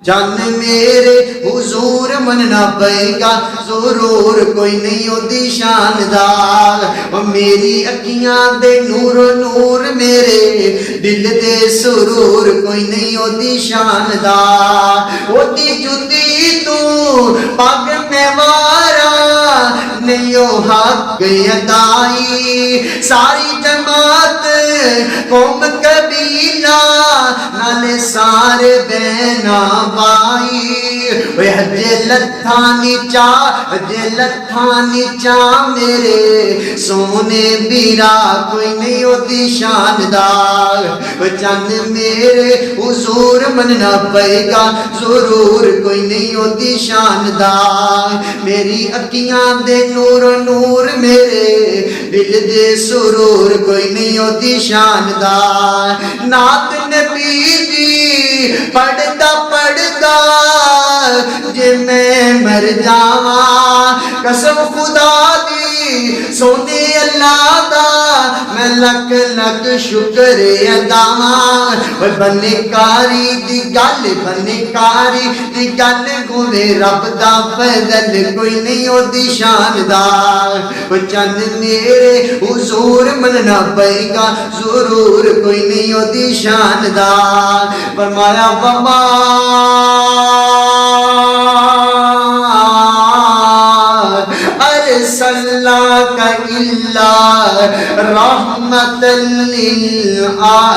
چند میرے حضور مننا پئے گا ضرور کوئی نہیں ہوتی شاندار میری اکھیاں دے نور نور میرے دل دے سرور کوئی نہیں ہوتی شاندار ہوتی جدی تو پاگ میں وارا نہیں ہو حق ادائی ساری جماعت قوم قبیلہ نالے سارے بہنا بائی حجے لتھانی چا میرے سونے بیرا کوئی نہیں ہوتی شاندار چند میرے حضور مننا پئے گا ضرور کوئی نہیں ہوتی شاندار میری اکھیاں دے نور نور میرے دل دے سرور کوئی نہیں ہوتی شاندار نعت نبی دی پڑھتا پڑھتا جے میں مر جاواں قسم خدا دی سونے اللہ دا میں لکھ لکھ شکر ادا بنے کاری دی گل گوے رب دا فضل کوئی نہیں ہوتی شاندار چند میرے حضور مننا پئے گا ضرور کوئی نہیں ہوتی شاندار فرمایا وما ارسلناک الا رحمتا للعالمین